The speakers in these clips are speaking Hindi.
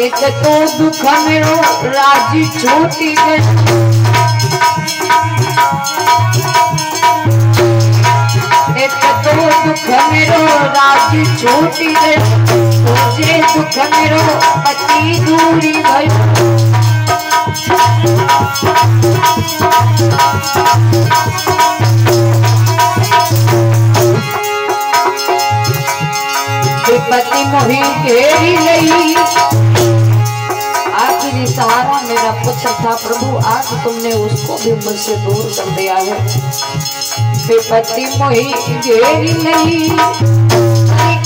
एक तो दुख मेरो राजी छूटी गई, एक तो दुख मेरो राजी छूटी गई, तुझे दुख मेरो पति दूरी गई। विपत्ति मोही घेरी लई, आखिरी सहारा मेरा पुत्र था प्रभु, आज तुमने उसको भी मुझसे दूर कर दिया है। विपत्ति मोही घेरी लई,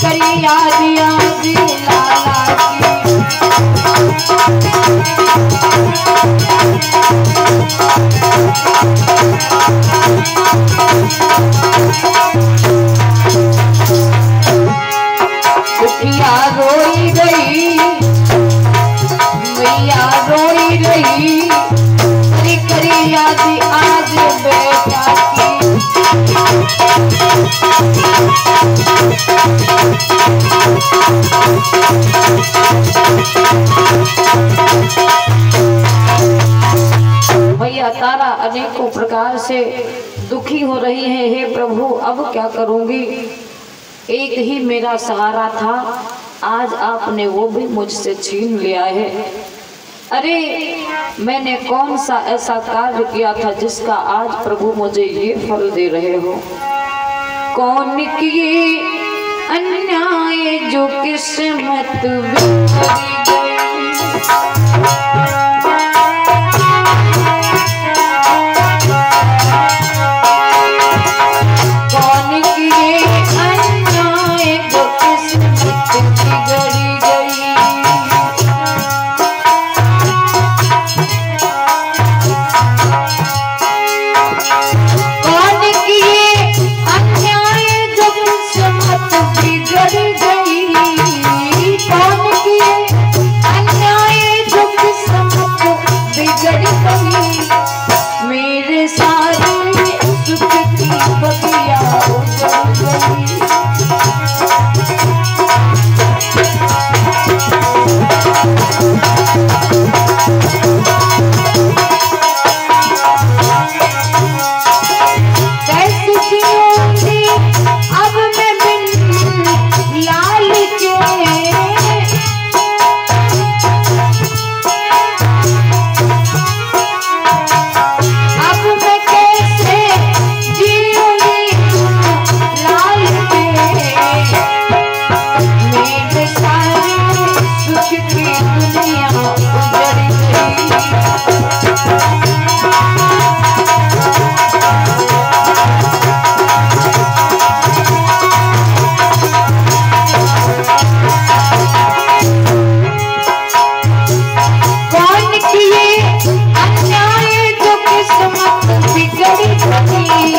करी याद याद लाला की, दुखिया रोई गई, मैया रोई रही, करी करी याद आज बेटा की। मैया तारा अनेकों प्रकार से दुखी हो रही है। हे प्रभु अब क्या करूंगी, एक ही मेरा सहारा था, आज आपने वो भी मुझसे छीन लिया है। अरे मैंने कौन सा ऐसा कार्य किया था जिसका आज प्रभु मुझे ये फल दे रहे हो। कौन किए अन्याय जो किस्मत बिखरी गई, कौन किए अन्याय जो किस्मत बिगड़ी गई। कौन किए अन्याय जो किस्मत बिगड़ गई, कौन किए अन्याय जो किस्मत बिगड़ गई। मेरे सारे सुख की बगिया उजड़ गई। कैसे जीऊंगी अब मैं बिन लाल के, अब मैं कैसे जीऊंगी लाल के। मेरे सारे सुख की दुनिया उजड़ गई। कौन किए अन्याय जो किस्मत बिगड़ गई,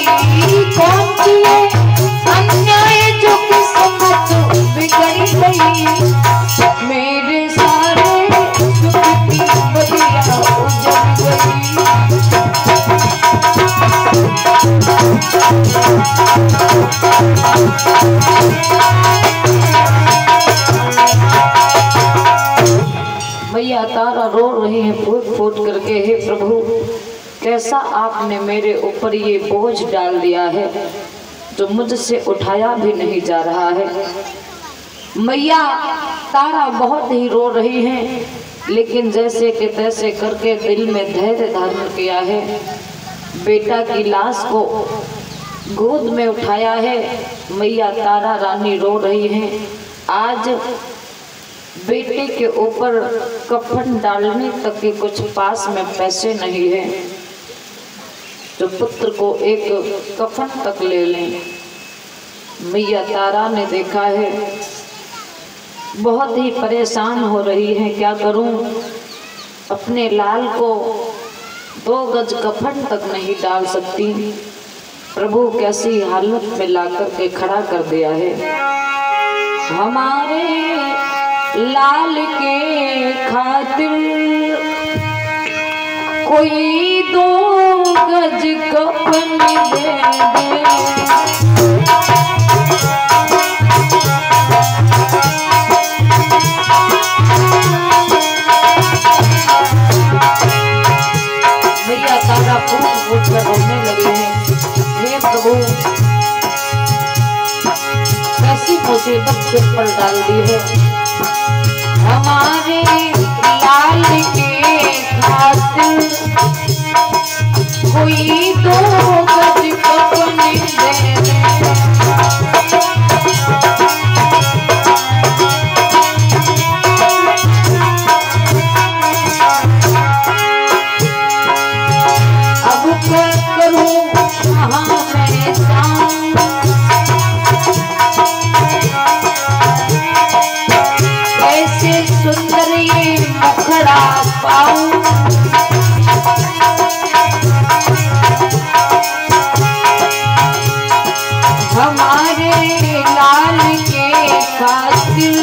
कौन किए अन्याय जो किस्मत बिगड़ गई। मेरे सारे सुख की बगिया उजड़ गई। मैया तारा रो रही है फूट फूट करके। हे प्रभु कैसा आपने मेरे ऊपर ये बोझ डाल दिया है जो मुझसे उठाया भी नहीं जा रहा है। मैया तारा बहुत ही रो रही है, लेकिन जैसे कि तैसे करके दिल में धैर्य धारण किया है। बेटा की लाश को गोद में उठाया है। मैया तारा रानी रो रही है। आज बेटे के ऊपर कफन डालने तक के कुछ पास में पैसे नहीं है, जो पुत्र को एक कफन तक ले लें। मैया तारा ने देखा है, बहुत ही परेशान हो रही है। क्या करूं, अपने लाल को 2 गज कफन तक नहीं डाल सकती। प्रभु कैसी हालत में लाकर के खड़ा कर दिया है। हमारे लाल के खातिर कोई 2 गज कफन दे दे। मुसीबत के ऊपर डाल दी है। हमारे लाल के खातिर कोई दो गज कफन दे दे। अब क्या करूं कहाँ मैं जाऊं, कैसे सुंदर ये मुखड़ा पाऊं। हमारे लाल के खातिर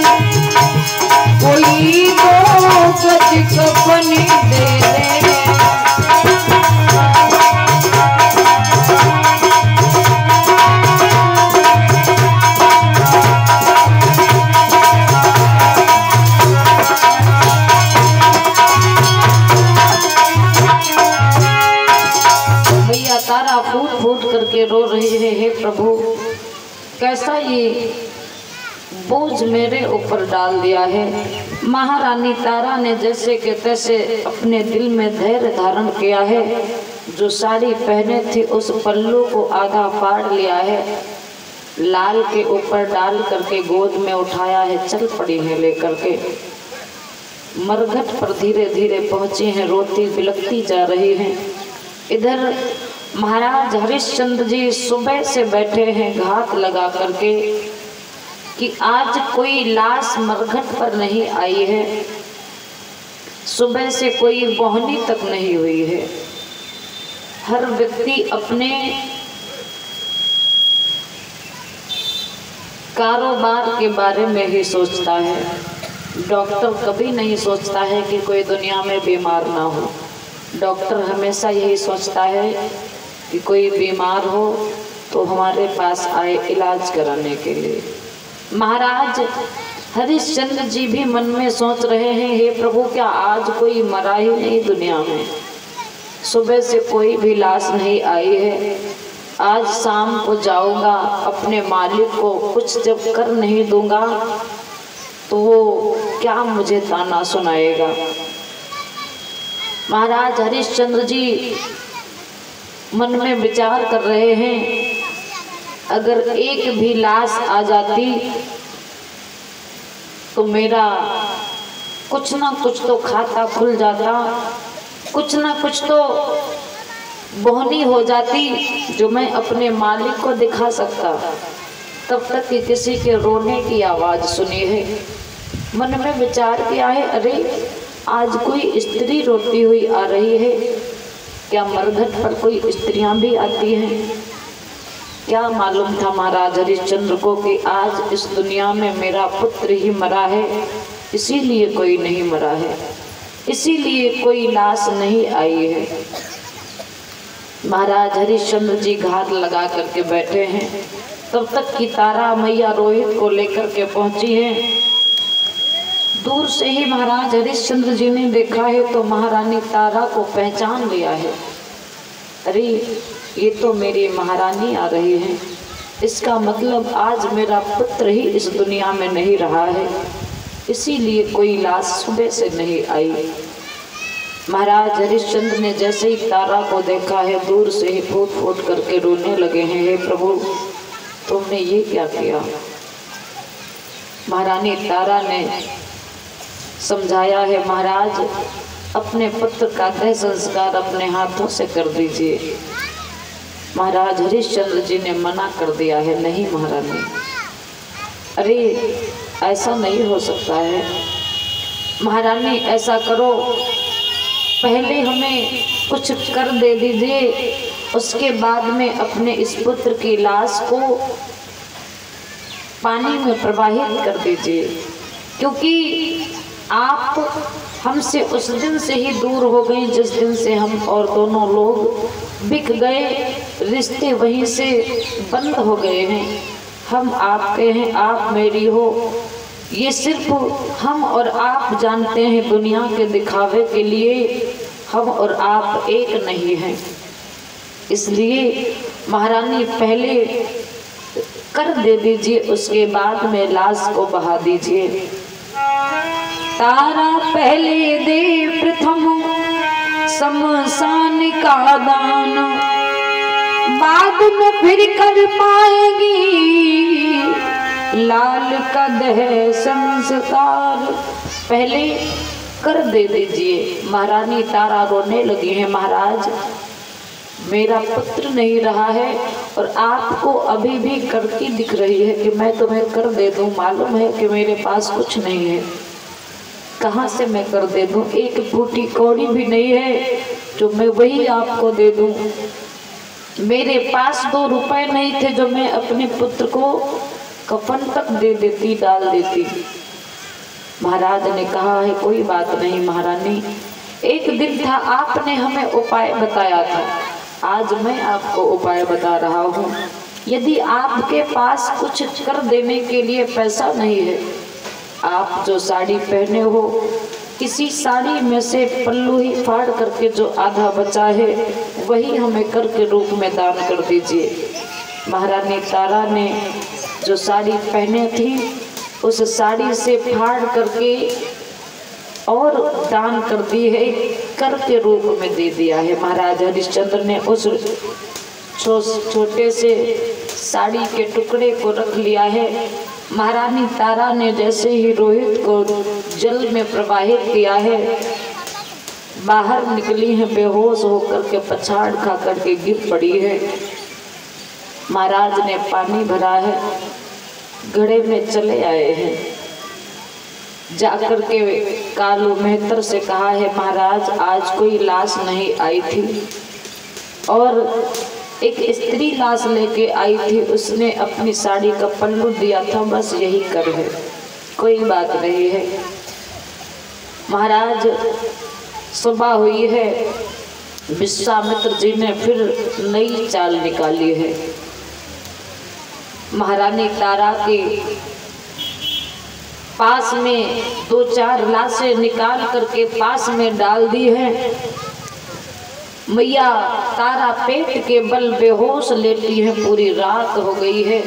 कोई दो गज कफन दे दे। तारा फूट फूट करके रो रही है, हे प्रभु कैसा ये बोझ मेरे ऊपर डाल दिया है। महारानी तारा ने जैसे के तैसे अपने दिल में धैर्य धारण किया है। जो साड़ी पहने थी उस पल्लू को आधा फाड़ लिया है, लाल के ऊपर डाल करके गोद में उठाया है, चल पड़ी है लेकर के। मरघट पर धीरे धीरे पहुंची हैं, रोती बिलखती जा रही हैं। इधर महाराज हरिश्चंद्र जी सुबह से बैठे हैं घात लगा करके कि आज कोई लाश मरघट पर नहीं आई है, सुबह से कोई बोहनी तक नहीं हुई है। हर व्यक्ति अपने कारोबार के बारे में ही सोचता है। डॉक्टर कभी नहीं सोचता है कि कोई दुनिया में बीमार ना हो। डॉक्टर हमेशा यही सोचता है कि कोई बीमार हो तो हमारे पास आए इलाज कराने के लिए। महाराज हरिश्चंद्र जी भी मन में सोच रहे हैं, हे प्रभु क्या आज कोई मरा ही नहीं दुनिया में, सुबह से कोई भी लाश नहीं आई है। आज शाम को जाऊंगा, अपने मालिक को कुछ जब कर नहीं दूंगा तो वो क्या मुझे ताना सुनाएगा। महाराज हरिश्चंद्र जी मन में विचार कर रहे हैं, अगर एक भी लाश आ जाती तो मेरा कुछ ना कुछ तो खाता खुल जाता, कुछ ना कुछ तो बोहनी हो जाती जो मैं अपने मालिक को दिखा सकता। तब तक कि किसी के रोने की आवाज़ सुनी है। मन में विचार किया है, अरे आज कोई स्त्री रोती हुई आ रही है, क्या मरघट पर कोई स्त्रियां भी आती हैं। क्या मालूम था महाराज हरिश्चंद्र को कि आज इस दुनिया में मेरा पुत्र ही मरा है, इसीलिए कोई नहीं मरा है, इसीलिए कोई लाश नहीं आई है। महाराज हरिश्चंद्र जी घात लगा करके बैठे हैं। तब तक की तारा मैया रोहित को लेकर के पहुंची हैं। दूर से ही महाराज हरिश्चंद्र जी ने देखा है तो महारानी तारा को पहचान लिया है। अरे ये तो मेरी महारानी आ रही है, इसका मतलब आज मेरा पुत्र ही इस दुनिया में नहीं रहा है, इसीलिए कोई लाश सुबह से नहीं आई। महाराज हरिश्चंद्र ने जैसे ही तारा को देखा है दूर से ही फूट फूट करके रोने लगे हैं, हे प्रभु तुमने ये क्या किया। महारानी तारा ने समझाया है, महाराज अपने पुत्र का देह संस्कार अपने हाथों से कर दीजिए। महाराज हरिश्चंद्र जी ने मना कर दिया है, नहीं महारानी, अरे ऐसा नहीं हो सकता है। महारानी ऐसा करो, पहले हमें कुछ कर दे दीजिए, उसके बाद में अपने इस पुत्र की लाश को पानी में प्रवाहित कर दीजिए, क्योंकि आप हमसे उस दिन से ही दूर हो गए जिस दिन से हम और दोनों लोग बिक गए, रिश्ते वहीं से बंद हो गए हैं। हम आपके हैं, आप मेरी हो, ये सिर्फ हम और आप जानते हैं। दुनिया के दिखावे के लिए हम और आप एक नहीं हैं। इसलिए महारानी पहले कर दे दीजिए, उसके बाद में लाश को बहा दीजिए। तारा पहले दे प्रथम शमशान का दान, बाद में फिर कर पाएगी लाल का दह संस्कार। पहले कर दे दीजिए। महारानी तारा रोने लगी है, महाराज मेरा पुत्र नहीं रहा है और आपको अभी भी करती दिख रही है कि मैं तुम्हें कर दे दूं। मालूम है कि मेरे पास कुछ नहीं है, कहाँ से मैं कर दे दूं? एक फूटी कौड़ी भी नहीं है जो मैं वही आपको दे दूं। मेरे पास 2 रुपए नहीं थे जो मैं अपने पुत्र को कफन तक दे देती, डाल देती। महाराज ने कहा है कोई बात नहीं महारानी, एक दिन था आपने हमें उपाय बताया था, आज मैं आपको उपाय बता रहा हूँ। यदि आपके पास कुछ कर देने के लिए पैसा नहीं है, आप जो साड़ी पहने हो किसी साड़ी में से पल्लू ही फाड़ करके जो आधा बचा है वही हमें कर के रूप में दान कर दीजिए। महारानी तारा ने जो साड़ी पहने थी उस साड़ी से फाड़ करके और दान कर दी है, कर के रूप में दे दिया है। महाराज हरिश्चंद्र ने उस छोटे से साड़ी के टुकड़े को रख लिया है। महारानी तारा ने जैसे ही रोहित को जल में प्रवाहित किया है, बाहर निकली है, बेहोश होकर के पछाड़ खा करके गिर पड़ी है। महाराज ने पानी भरा है, घड़े में चले आए हैं, जाकर के कालू मेहतर से कहा है महाराज आज कोई लाश नहीं आई थी और एक स्त्री लाश लेके आई थी, उसने अपनी साड़ी का पल्लू दिया था, बस यही कर है, कोई बात नहीं है। महाराज सुबह हुई है, विश्वामित्र जी ने फिर नई चाल निकाली है। महारानी तारा के पास में 2-4 लाशें निकाल करके पास में डाल दी है। मैया तारा पेट के बल बेहोश लेटी है, पूरी रात हो गई है,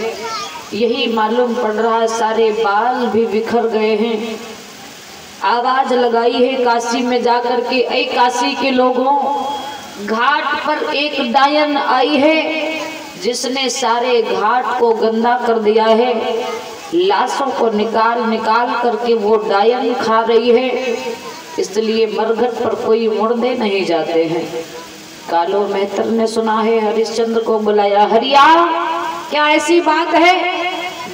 यही मालूम पड़ रहा है सारे बाल भी बिखर गए हैं। आवाज लगाई है काशी में जाकर के, ऐ काशी के लोगों, घाट पर एक डायन आई है जिसने सारे घाट को गंदा कर दिया है, लाशों को निकाल निकाल करके वो डायन खा रही है, इसलिए मरघट पर कोई मुर्दे नहीं जाते हैं। कालो मेहतर ने सुना है, हरिश्चंद्र को बुलाया, हरिया क्या ऐसी बात है,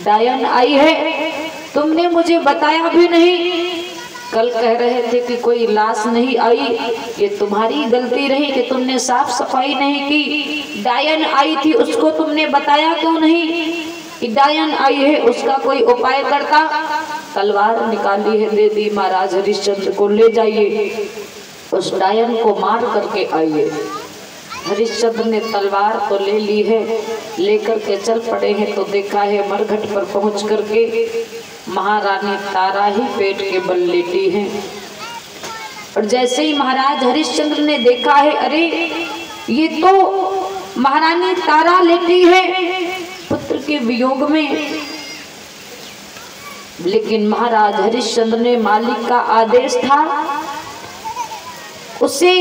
डायन आई है, तुमने मुझे बताया भी नहीं। कल कह रहे थे कि कोई लाश नहीं आई, ये तुम्हारी गलती रही कि तुमने साफ सफाई नहीं की। डायन आई थी उसको तुमने बताया क्यों नहीं कि डायन आई है, उसका कोई उपाय करता। तलवार निकाली है, दे दी महाराज हरिश्चंद्र को, ले जाइए उस डायन को मार करके आइए। हरिश्चंद्र ने तलवार तो ले ली है, लेकर के चल पड़े हैं तो देखा है मरघट पर पहुंच करके महारानी तारा ही पेट के बल लेटी है। और जैसे ही महाराज हरिश्चंद्र ने देखा है, अरे ये तो महारानी तारा लेटी है पुत्र के वियोग में, लेकिन महाराज हरिश्चंद्र ने मालिक का आदेश था उसे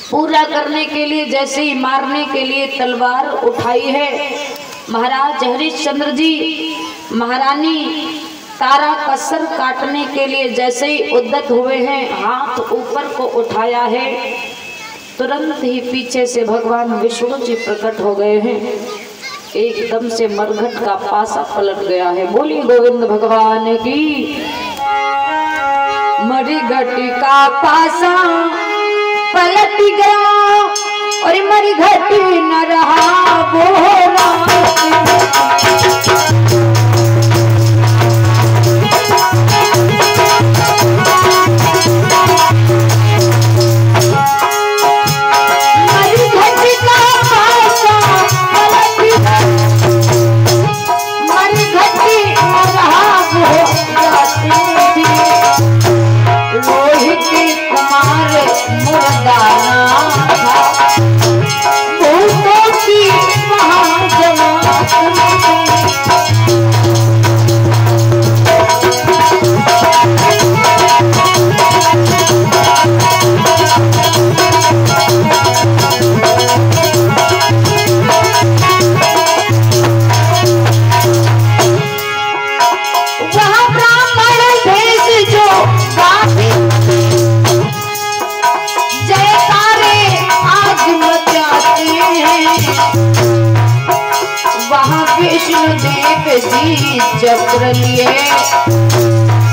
पूरा करने के लिए, जैसे ही मारने के लिए तलवार उठाई है, महाराज हरिश्चंद्र जी महारानी तारा का सर काटने के लिए जैसे ही उद्यत हुए हैं, हाथ ऊपर को उठाया है, तुरंत ही पीछे से भगवान विष्णु जी प्रकट हो गए हैं। एकदम से मरघट का पासा पलट गया है। बोलिए गोविंद भगवान की। मरघट का पासा पलट गया और मरघट न रहा बोरा। भूतों की महाजनात जी चक्र लिए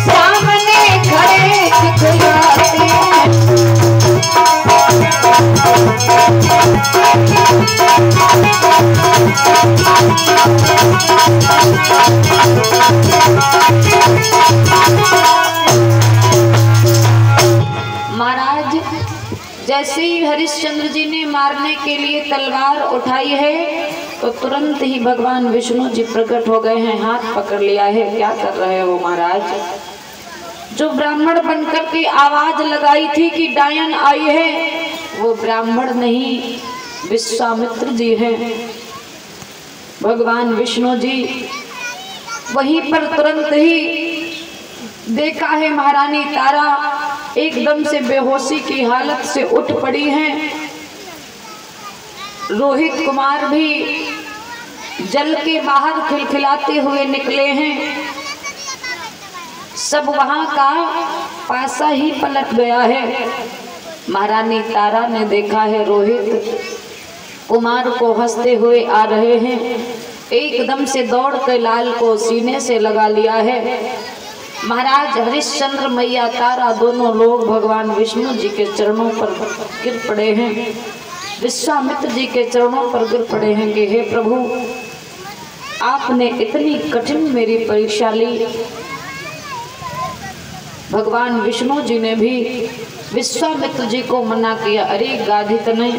सामने खड़े दिखलाते महाराज जैसे ही हरिश्चंद्र जी ने मारने के लिए तलवार उठाई है तो तुरंत ही भगवान विष्णु जी प्रकट हो गए हैं, हाथ पकड़ लिया है। क्या कर रहे हो महाराज? जो ब्राह्मण बनकर के आवाज लगाई थी कि डायन आई है, वो ब्राह्मण नहीं विश्वामित्र जी हैं। भगवान विष्णु जी वहीं पर तुरंत ही देखा है महारानी तारा एकदम से बेहोशी की हालत से उठ पड़ी हैं। रोहित कुमार भी जल के बाहर खिलखिलाते हुए निकले हैं। सब वहां का पासा ही पलट गया है। महारानी तारा ने देखा है रोहित कुमार को हंसते हुए आ रहे हैं, एकदम से दौड़ कर लाल को सीने से लगा लिया है। महाराज हरिश्चंद्र मैया तारा दोनों लोग भगवान विष्णु जी के चरणों पर गिर पड़े हैं, विश्वामित्र जी के चरणों पर गिर पड़े हैं कि हे प्रभु आपने इतनी कठिन मेरी परीक्षा ली। भगवान विष्णु जी ने भी विश्वामित्र जी को मना किया, अरे गाधी तनय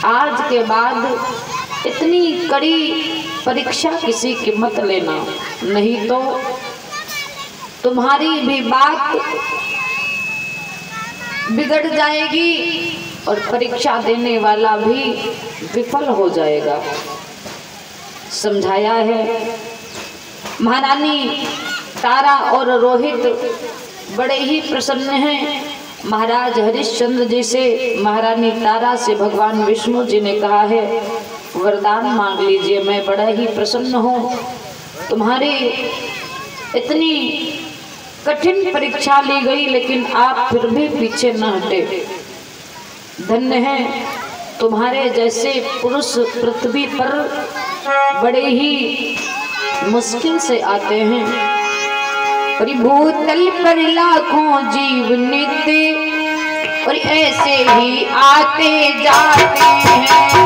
आज के बाद इतनी कड़ी परीक्षा किसी की मत लेना, नहीं तो तुम्हारी भी बात बिगड़ जाएगी और परीक्षा देने वाला भी विफल हो जाएगा। समझाया है। महारानी तारा और रोहित बड़े ही प्रसन्न हैं। महाराज हरिश्चंद्र जी से महारानी तारा से भगवान विष्णु जी ने कहा है वरदान मांग लीजिए, मैं बड़ा ही प्रसन्न हूँ। तुम्हारी इतनी कठिन परीक्षा ली गई लेकिन आप फिर भी पीछे न हटे। धन्य है तुम्हारे जैसे पुरुष पृथ्वी पर बड़े ही मुश्किल से आते हैं। भूतल पर लाखों जीव नित्य और ऐसे ही आते जाते हैं।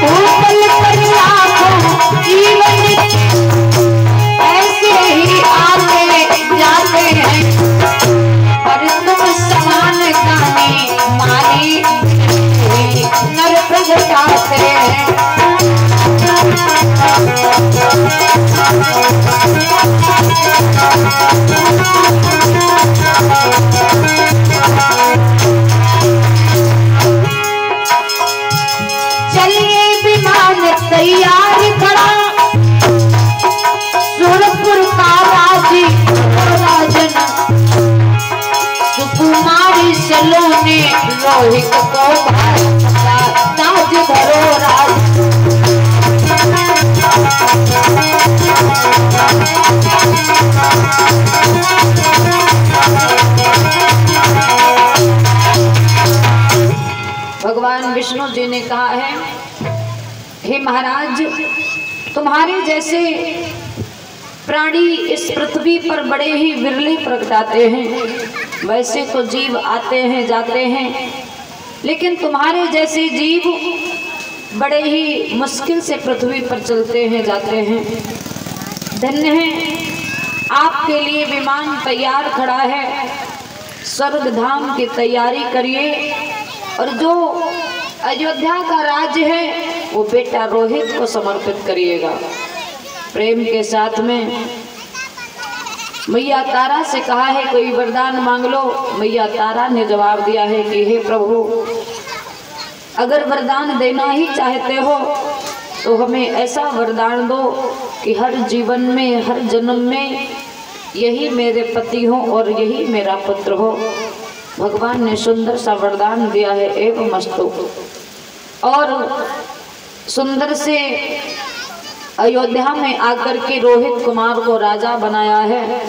भूतल पर लाखों जीव ऐसे ही आते जाते हैं, पर तुम समान गाने मारी नर प्रगटाते हैं। चलिए विमान तैयार खड़ा, सुरपुर का राजी राजन सुकुमारी सलोने रोहित को ताज धरो राज। भगवान विष्णु जी ने कहा है हे महाराज तुम्हारे जैसे प्राणी इस पृथ्वी पर बड़े ही विरले प्रगटाते हैं। वैसे तो जीव आते हैं जाते हैं, लेकिन तुम्हारे जैसे जीव बड़े ही मुश्किल से पृथ्वी पर चलते हैं जाते हैं। धन्य है आपके लिए विमान तैयार खड़ा है, स्वर्ग धाम की तैयारी करिए और जो अयोध्या का राज्य है वो बेटा रोहित को समर्पित करिएगा। प्रेम के साथ में मैया तारा से कहा है कोई वरदान मांग लो। मैया तारा ने जवाब दिया है कि हे प्रभु अगर वरदान देना ही चाहते हो तो हमें ऐसा वरदान दो कि हर जीवन में हर जन्म में यही मेरे पति हो और यही मेरा पुत्र हो। भगवान ने सुंदर सा वरदान दिया है एवं मस्तु, और सुंदर से अयोध्या में आकर के रोहित कुमार को राजा बनाया है।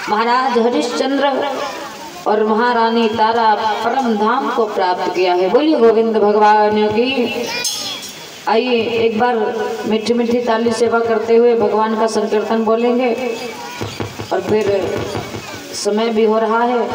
महाराज हरिश्चंद्र और महारानी तारा परम धाम को प्राप्त किया है। बोलिए गोविंद भगवान की। आइए एक बार मीठी मीठी ताली सेवा करते हुए भगवान का संकीर्तन बोलेंगे और फिर समय भी हो रहा है।